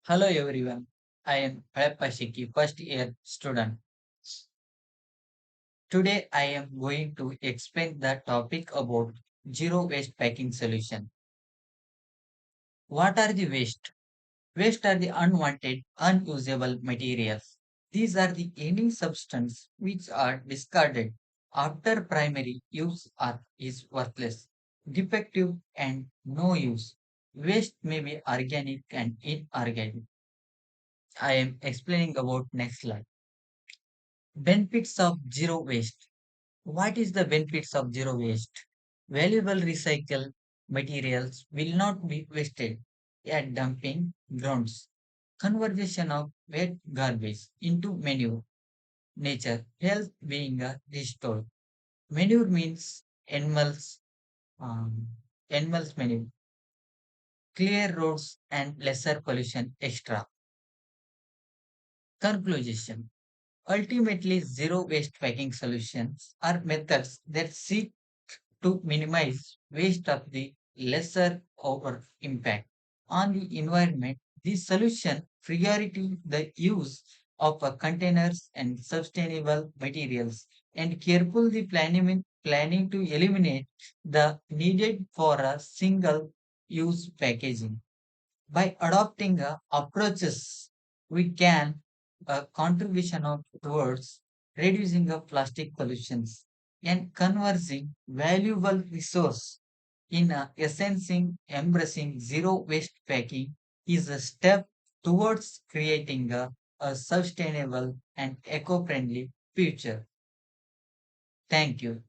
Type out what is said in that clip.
Hello everyone. I am Holeppa first year student. Today I am going to explain the topic about zero waste packing solution. What are the waste? Waste are the unwanted, unusable materials. These are the any substance which are discarded after primary use or is worthless, defective and no use. Waste may be organic and inorganic. I am explaining about next slide. Benefits of zero waste. What is the benefits of zero waste? Valuable recycled materials will not be wasted at dumping grounds. Conversion of wet garbage into manure. Nature, health being restored. Manure means um, animals manure. Clear roads and lesser pollution extra. Conclusion. Ultimately, zero waste packing solutions are methods that seek to minimize waste of the lesser over impact on the environment. The solution priority the use of containers and sustainable materials and carefully planning to eliminate the needed for a single use packaging. By adopting approaches, we can contribution of towards reducing of plastic pollutions and conversing valuable resource in essencing embracing zero waste packing is a step towards creating a sustainable and eco-friendly future. Thank you.